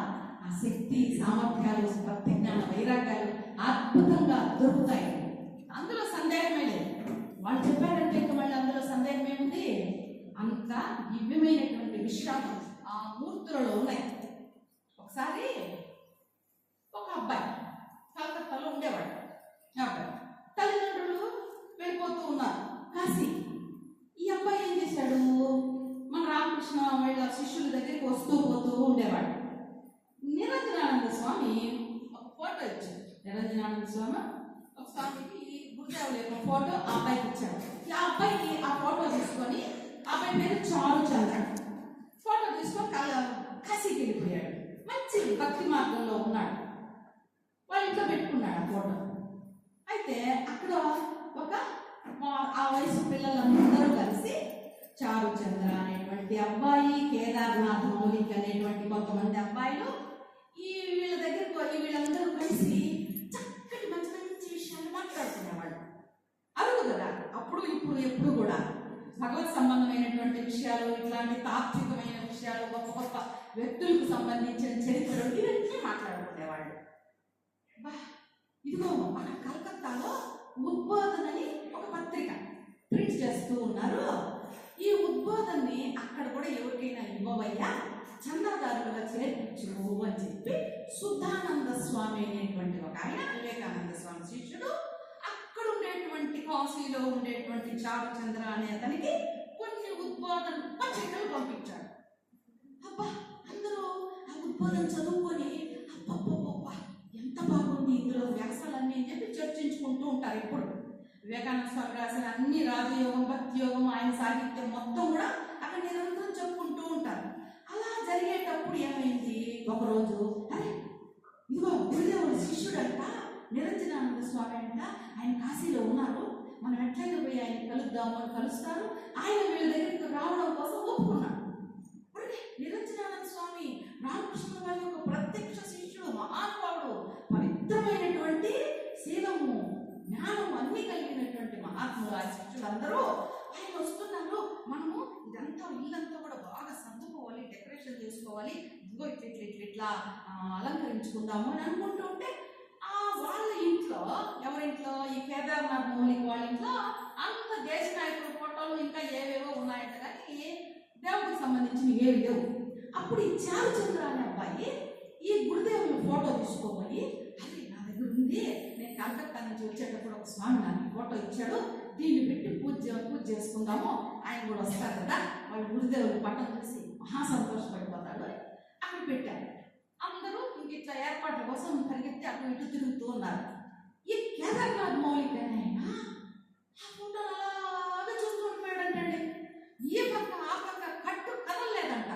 ఆ శక్తి, సామర్థ్యాలు, భక్తి, జ్ఞాన వైరాగ్యాలు అద్భుతంగా దొరుకుతాయి. అందులో సందేహమే లేదు. వాళ్ళు చెప్పారంటే ఇంకా మళ్ళీ అందులో సందేహం ఏముంది? అంత దివ్యమైనటువంటి విషయాలు ఆ మూర్తులలో ఉన్నాయి. ఒకసారి ఒక అబ్బాయి కలకత్తాలో ఉండేవాడు. అబ్బాయి తల్లిదండ్రులు వెళ్ళిపోతూ ఉన్నారు కాశీ. ఈ అబ్బాయి ఏం చేశాడు, మన రామకృష్ణ వాళ్ళ శిష్యుల దగ్గరికి వస్తూ పోతూ ఉండేవాడు. నిరంజనానంద స్వామి ఒక ఫోటో ఇచ్చాడు. నిరంజనానంద స్వామి ఒక స్వామికి గురుదేవుల యొక్క ఫోటో ఆ అబ్బాయికి ఇచ్చాడు. ఆ అబ్బాయికి ఆ ఫోటో తీసుకొని, ఆ అబ్బాయి పేరు చారు చంద్ర, ఫోటో తీసుకొని కాశీకి వెళ్ళిపోయాడు. మంచి మంచి భక్తి మార్గంలో ఉన్నాడు. వాళ్ళ ఇంట్లో పెట్టుకున్నాడు ఆ ఫోటో. అయితే అక్కడ ఒక ఆ వయసు పిల్లలందరూ కలిసి చారుచంద్ర అనేటువంటి అబ్బాయి, కేదార్నాథ్ మౌలిక్ అనేటువంటి కొంతమంది అబ్బాయిలు వీళ్ళ దగ్గరకు పోయి వీళ్ళందరూ కలిసి చక్కటి మంచి మంచి విషయాలు మాట్లాడుకునేవాళ్ళు. అరుగు కదా అప్పుడు ఇప్పుడు ఎప్పుడు కూడా భగవత్ సంబంధమైనటువంటి విషయాలు, ఇట్లాంటి తాత్వికమైన విషయాలు, గొప్ప గొప్ప వ్యక్తులకు సంబంధించిన చరిత్రలు ఇవన్నీ మాట్లాడుకునేవాళ్ళు. ఇదిగో అక్కడ కలకత్తాలో ఉద్బోధనని ఒక పత్రిక ప్రింట్ చేస్తూ ఉన్నారు. ఈ ఉద్బోధనని అక్కడ కూడా ఎవరికైనా ఇవ్వవయ్యా, చందాదారులుగా చేర్పించు అని చెప్పి శుద్ధానంద స్వామి అనేటువంటి ఒక ఆయన, వివేకానంద స్వామి శిష్యుడు, అక్కడ ఉండేటువంటి కాశీలో ఉండేటువంటి చారుచంద్ర అనే అతనికి కొన్ని ఉద్బోధన పత్రికలు పంపించాడు. అబ్బా అందరూ ఆ ఉద్బోధన చదువుకొని అబ్బబ్బబ్బా ఎంత బాగుంది, ఇందులో వ్యాసాలన్నీ అని చెప్పి చర్చించుకుంటూ ఉంటారు. ఎప్పుడు వివేకానంద స్వామి రాసిన అన్ని రాజయోగం, భక్తి యోగం, ఆయన సాహిత్యం మొత్తం కూడా అక్కడ నిరంతరం చెప్పుకుంటూ ఉంటారు. అలా జరిగేటప్పుడు ఏమైంది, ఒకరోజు అరే ఇదిగో గురుదేవుడు శిష్యుడంట నిరంజనానంద స్వామి అంట, ఆయన కాశీలో ఉన్నారు, మనం ఎట్లయినా పోయి ఆయన కలుద్దాము అని కలుస్తారు. ఆయన వీళ్ళ దగ్గరికి రావడం కోసం ఒప్పుకున్నాడు. అంటే నిరంజనానంద స్వామి రామకృష్ణ వారి యొక్క ప్రత్యక్ష శిష్యుడు, మహానుభావుడు, పవిత్రమైనటువంటి శీలము, జ్ఞానం అన్ని కలిగినటువంటి మహాత్ములు ఆ శిష్యులందరూ ఆయన వస్తున్నారు. మనము ఇదంతా ఇల్లంతా కూడా బాగా సర్దుకోవాలి, డెకరేషన్ చేసుకోవాలి, ఇదిగో ఇట్లా అలంకరించుకుందాము అని అనుకుంటూ ఉంటే వాళ్ళ ఇంట్లో, ఎవరింట్లో, ఈ కేదార్నాథ్ మౌలిక్ వాళ్ళ ఇంట్లో అంత దేశ నాయకుల ఫోటోలు ఇంకా ఏవేవో ఉన్నాయంట, కానీ దేవుడికి సంబంధించిన ఏవి లేవు. అప్పుడు ఈ చారుచంద్ర అనే అబ్బాయి ఈ గురుదేవుని ఫోటో తీసుకోపోయి, అది నా దగ్గర ఉంది, నేను కలకత్తా నుంచి వచ్చేటప్పుడు ఒక స్వామి నాకు ఫోటో ఇచ్చాడు, దీన్ని పెట్టి పూజ చేసుకుందాము, ఆయన కూడా వస్తారు కదా, వాళ్ళ గురుదేవుని పట్టం చూసి మహా సంతోషపడిపోతాడు. అక్కడ పెట్టారు. అందరూ ఇంక ఇట్లా ఏర్పాట్ల కోసం పరిగెత్తి అటు ఇటు తిరుగుతూ ఉన్నారు. ఈ కేదార్నాథ్ మౌలిక్ ఆయన ఆ ఫోటోలు అలాగా చూస్తూ ఉండిపోయాడంటండి. ఈ పక్క ఆ పక్క కట్టు కదలలేదంట.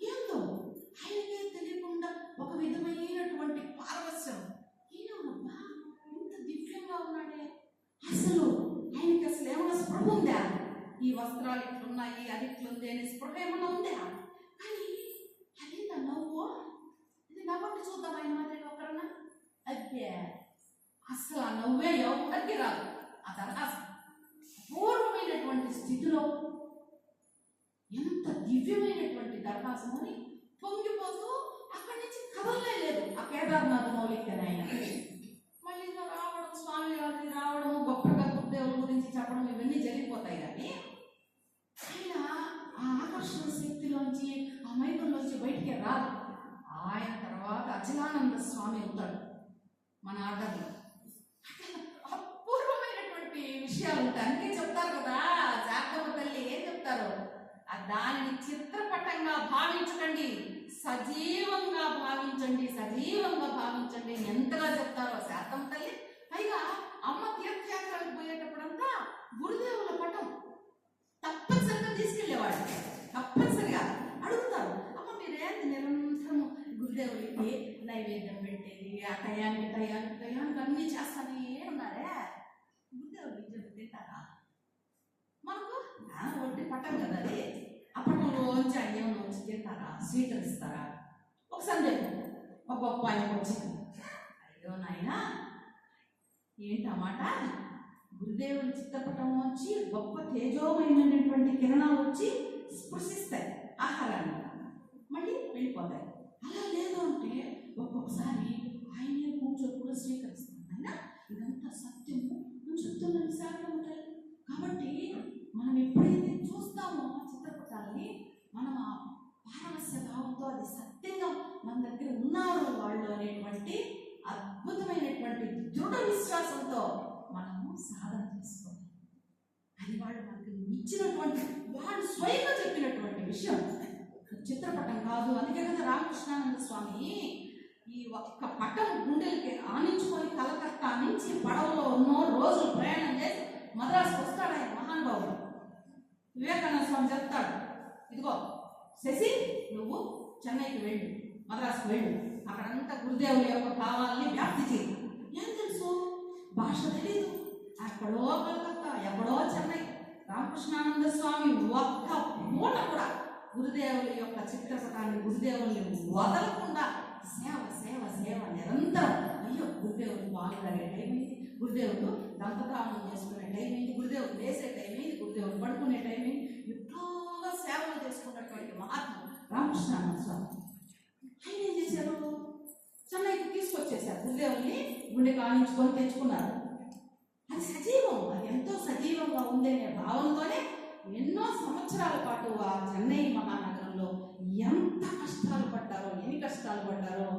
ఏందో ఆయనకే తెలియకుండా ఒక విధమైనటువంటి పారవస్యం, ఈయనబ్బా ఇంత దివ్యంగా ఉన్నాడే, అసలు ఆయనకి అసలు ఏమైనా స్పృహ ఉందా, ఈ వస్త్రాలు ఇట్లున్నాయి, అది ఇట్లుంది అనే స్పృహ ఏమైనా ఉందా? కానీ అదేందా నవ్వు, ఇది నవ్వండి చూద్దాం ఆయన మాత్రం ఒకరన్నా. అదే అసలు ఆ నవ్వే ఎవరికి రాదు. ఆ తర్వాత పూర్వమైనటువంటి స్థితిలో ఎంత దివ్యమైనటువంటి దరహాసం అని పొంగిపోతూ అక్కడి నుంచి కదలే లేదు ఆ కేదార్నాథ్ మౌలిక్ అని ఆయన. మళ్ళీ రావడం, స్వామి వారిని రావడం, గొప్పగా గురుదేవుల గురించి చెప్పడం, ఇవన్నీ జరిగిపోతాయి. కానీ ఆయన ఆ ఆకర్షణ శక్తిలోంచి, ఆ మైకంలోంచి బయటికి రాదు. ఆయన తర్వాత అచలానంద స్వామి అవుతాడు మన ఆర్డర్లో. అపూర్వమైనటువంటి విషయాలు ఉంటాయి. అందుకే చెప్తారు కదా జాగ్రత్త తల్లి ఏం చెప్తారు, దానిని చిత్రపటంగా భావించకండి, సజీవంగా భావించండి, సజీవంగా భావించండి అని ఎంతగా చెప్తారో శాతం తల్లి. పైగా అమ్మ తీర్థయాత్రలకు పోయేటప్పుడంతా గురుదేవుల పటం తప్పనిసరిగా తీసుకెళ్లేవాడు. తప్పనిసరిగా అడుగుతారు, అమ్మ మీరేంటి నిరంతరం గురుదేవులకి నైవేద్యం పెట్టేది, ఆ టయానికి అన్నీ చేస్తానే ఉన్నారే, గురుదేవులు ఇచ్చేది తింటారా? మనకు వడ్డీ పట్టం కదా అది, ఆ పట్టంలోంచి అన్యంలో వచ్చి తింటారా, స్వీకరిస్తారా? ఒక సందేహం ఒక గొప్ప ఆయనకు వచ్చింది, అయ్యో నాయన ఏంటన్నమాట, గురుదేవుని చిత్తపటం వచ్చి గొప్ప తేజోమైనటువంటి కిరణాలు వచ్చి స్పృశిస్తాయి ఆహారాన్ని, మళ్ళీ వెళ్ళిపోతాయి. అలా లేదు అంటే ఒక్కొక్కసారి ఆయనే కూర్చొని కూడా స్వీకరిస్తాను. అయినా ఇదంతా సత్యము నువ్వు చెప్తున్నది శాతం ఉంటాయి. కాబట్టి మనం ఎప్పుడైతే చూస్తామో చిత్రపటాలని, మనం ఆ పారవస్య భావంతో అది సత్యంగా మన దగ్గర ఉన్నారు వాళ్ళు అనేటువంటి అద్భుతమైనటువంటి దృఢ విశ్వాసంతో మనము సాధన చేసుకోవాలి. అది వాళ్ళు మనకు ఇచ్చినటువంటి, వాళ్ళు స్వయంగా చెప్పినటువంటి విషయం, చిత్రపటం కాదు. అందుకే కదా రామకృష్ణానంద స్వామి ఈ ఒక్క పటం గుండెలకి ఆనించుకొని కలకత్తా నుంచి పడవలో ఎన్నో రోజులు ప్రయాణం చేసి మద్రాసుకు వస్తాడు ఆయన మహానుభావుడు. వివేకానంద స్వామి చెప్తాడు, ఇదిగో శశి నువ్వు చెన్నైకి వెళ్ళు, మద్రాసుకు వెళ్ళు, అక్కడంతా గురుదేవుల యొక్క భావాల్ని వ్యాప్తి చేయి. ఏం తెలుసు? భాష తెలియదు. ఎక్కడో కలకత్తా, ఎక్కడో చెన్నై, రామకృష్ణానంద స్వామి ఒక్క పూట కూడా గురుదేవుల యొక్క చిత్రపటాన్ని, గురుదేవుల్ని వదలకుండా సేవ సేవ సేవ నిరంతరం. అయ్యో, గురుదేవులు పాలు తాగే టైం అయింది, గురుదేవుడు దంతప్రాణం చేసుకునే టైం అయింది, గురుదేవుడు వేసే టైం అయింది, గురుదేవుడు పడుకునే టైం అయింది. ఇట్లాగా సేవలు చేసుకున్నటువంటి మహాత్ముడు రామకృష్ణానంద స్వామి. ఆయన ఏం చేశారు? చెన్నైకి తీసుకొచ్చేసారు. గురుదేవుల్ని గుండె కానించుకొని తెచ్చుకున్నారు. అది సజీవం, అది ఎంతో సజీవంగా ఉందనే భావంతోనే ఎన్నో సంవత్సరాల పాటు ఆ చెన్నై మహానగరంలో ఎంత కష్టాలు పడ్డారో, ఎన్ని కష్టాలు పడ్డారో.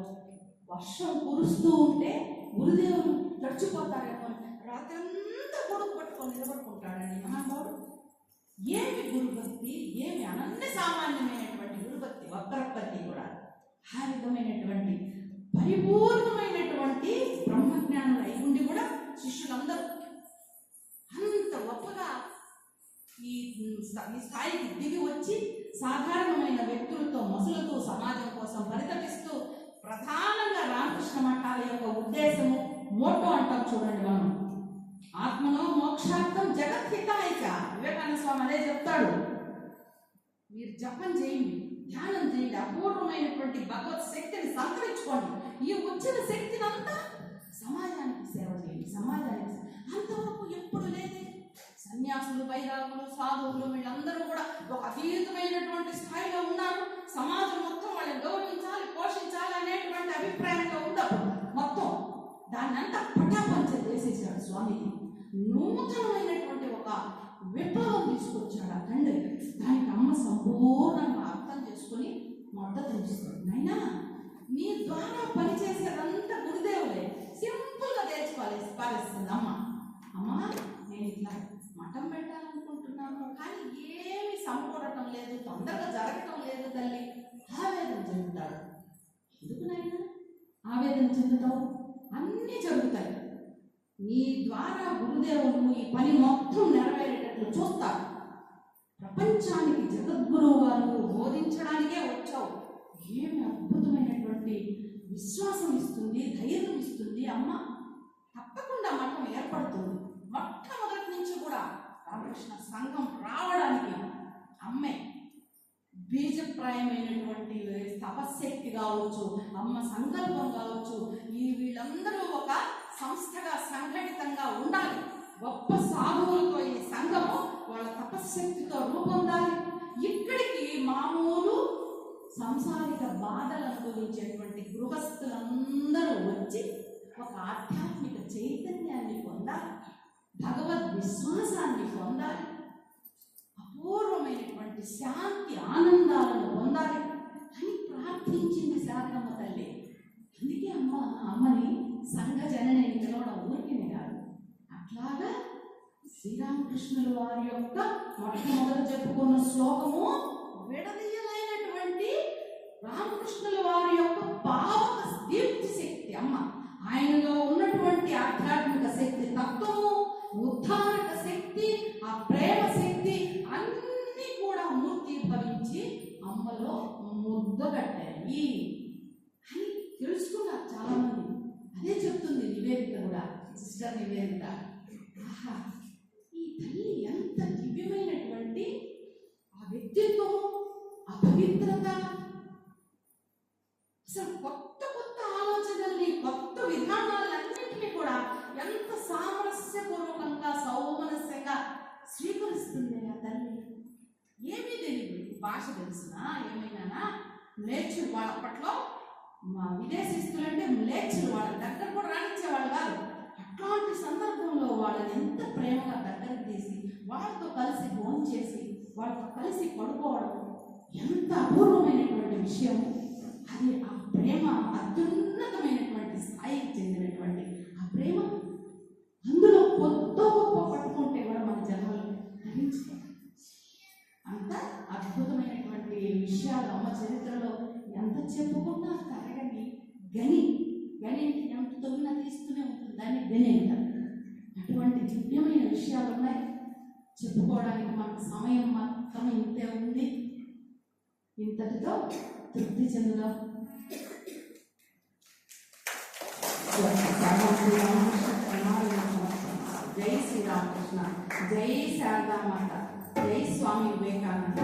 వర్షం కురుస్తూ ఉంటే గురుదేవులు తడిచిపోతారేమో రాత్రంతా కొడుకు పట్టుకొని నిలబడుకుంటాడండి మహానుభావుడు. ఏమి గురుభక్తి, ఏమి అనన్య సామాన్యమైనటువంటి గురుభక్తి, వక్రపతి కూడా ఆ విధమైనటువంటి పరిపూర్ణమైనటువంటి బ్రహ్మజ్ఞానులు అయి ఉండి కూడా శిష్యులందరూ అంత గొప్పగా ఈ స్థాయికి దిగి వచ్చి సాధారణమైన వ్యక్తులతో మసులుతూ సమాజం కోసం పరితపిస్తూ, ప్రధానంగా రామకృష్ణ మఠాల యొక్క ఉద్దేశము మోటో అంటాం చూడండి మనం, ఆత్మనో మోక్షార్థం జగద్హితాయిక. వివేకానంద స్వామి అదే చెప్తాడు. మీరు జపం చేయండి, ధ్యానం చేయండి, అపూర్వమైనటువంటి భగవత్ శక్తిని సంతరించుకోండి. ఈ వచ్చిన శక్తిని అంతా సమాజానికి సేవ చేయండి, సమాజానికి. అంతవరకు ఎప్పుడు లేదే. సన్యాసులు, వైరాగులు, సాధువులు వీళ్ళందరూ కూడా ఒక అతీతమైనటువంటి స్థాయిలో ఉన్నారు. సమాజం మొత్తం వాళ్ళని గౌరవించాలి, పోషించాలి అనేటువంటి అభిప్రాయంలో ఉన్నప్పుడు మొత్తం దాన్ని అంతా పటాపంచ చేసేసాడు స్వామికి. నూతనమైనటువంటి ఒక విప్లవం తీసుకొచ్చాడు ఆ తండ్రి. దానికి అమ్మ సంపూర్ణంగా అర్థం చేసుకుని మద్దతు ఇస్తుంది. అయినా నీ ద్వారా పనిచేసేదంతా గురుదేవులే, సింపుల్గా పాలిస్తుంది అమ్మ. అమ్మ, నేను ఇట్లా మఠం పెట్టాలనుకుంటున్నాను, కానీ ఏమి సమకూడటం లేదు, తొందరగా జరగటం లేదు తల్లి. ఆవేదన చెందుతాడు. ఎందుకు నాయనా ఆవేదన చెందుతావు? అన్నీ జరుగుతాయి. నీ ద్వారా గురుదేవులు ఈ పని మొత్తం నెరవేరేటట్లు చూస్తారు. ప్రపంచానికి జగద్గురువు గారు బోధించడానికే వచ్చావు. ఏమి అద్భుతమైనటువంటి విశ్వాసం ఇస్తుంది, ధైర్యం ఇస్తుంది అమ్మ. తప్పకుండా మఠం ఏర్పడుతుంది. మొట్టమొదటి నుంచి కూడా రామకృష్ణ సంఘం రావడానికి అమ్మే బీజప్రాయమైనటువంటి తపశక్తి కావచ్చు, అమ్మ సంకల్పం కావచ్చు. వీళ్ళందరూ ఒక సంస్థగా సంఘటితంగా ఉండాలి. గొప్ప సాధువులతో ఈ సంఘము వాళ్ళ తపశక్తితో రూపొందాలి. ఇక్కడికి మామూలు సంసారిక బాధలు అనుభవించేటువంటి గృహస్థులందరూ వచ్చి ఒక ఆధ్యాత్మిక చైతన్యాన్ని పొందాలి, భగవద్ విశ్వాసాన్ని పొందాలి, అపూర్వమైనటువంటి శాంతి ఆనందాలను పొందాలి అని ప్రార్థించింది శారదమ్మ తల్లి. అందుకే అమ్మని సంఘ జనని పిలవడం ఊరికినే కాదు. అట్లాగా శ్రీరామకృష్ణుల వారి యొక్క మొట్టమొదటి చెప్పుకున్న శ్లోకము విడదీయలేనటువంటి రామకృష్ణుల వారి యొక్క పావక దీప్తి శక్తి అమ్మ. ఆయనలో ఉన్నటువంటి ఆధ్యాత్మిక శక్తి, తత్వము, ఉద్ధారక శక్తి, ఆ ప్రేమ శక్తి అన్నీ కూడా మూర్తి భవించి అమ్మలో ముద్దగట్టాయి అని తెలుసుకున్నారు చాలా మంది. అదే చెప్తుంది నివేదిత కూడా, సిస్టర్ నివేదిత. ఆహా, ఈ తల్లి ఎంత దివ్యమైనటువంటి ఆ వ్యక్తిత్వం, ఆ పవిత్రత, అసలు కొత్త కొత్త ఆలోచనల్ని, కొత్త విధానాలన్నింటినీ కూడా ఎంత సామరస్యపూర్వకంగా సౌమనస్యంగా స్వీకరిస్తుంది ఆ తల్లి. ఏమీ తెలియదు, భాష తెలిసినా ఏమైనా నేర్చు. వాళ్ళ అప్పట్లో మా విదేశీస్తులు అంటే లేచులు, వాళ్ళ దగ్గర కూడా రాణించేవాళ్ళు కాదు. అట్లాంటి సందర్భంలో వాళ్ళని ఎంత ప్రేమగా దగ్గరికి తీసి వాళ్ళతో కలిసి భోజనం చేసి వాళ్ళతో కలిసి పడుకోవడం ఎంత అపూర్వమైనటువంటి విషయం. అది ఆ ప్రేమ అత్యున్నతమైనటువంటి స్థాయికి చెందినటువంటి ఆ ప్రేమ. అందులో కొత్త గొప్ప పట్టుకుంటే కూడా మన జనాలు ధరించుకోవాలి. అంత అద్భుతమైనటువంటి విషయాలు అమ్మ చరిత్రలో ఎంత చెప్పుకున్నా తరగని గని. గని ఎంత తొమ్మిన తీస్తూనే ఉంటుంది, దాన్ని గని అంటారు. అటువంటి దివ్యమైన విషయాలు ఉన్నాయి. చెప్పుకోవడానికి మనకు సమయం మొత్తం ఇంతే ఉంది. ఇంతటితో తృప్తి చెందుదాం. జై శ్రీరామకృష్ణ, జై శారదామాత, జై స్వామి వివేకానంద,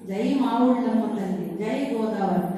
జై మా ఊళ్ళమ్మ తల్లి, జై గోదావరి.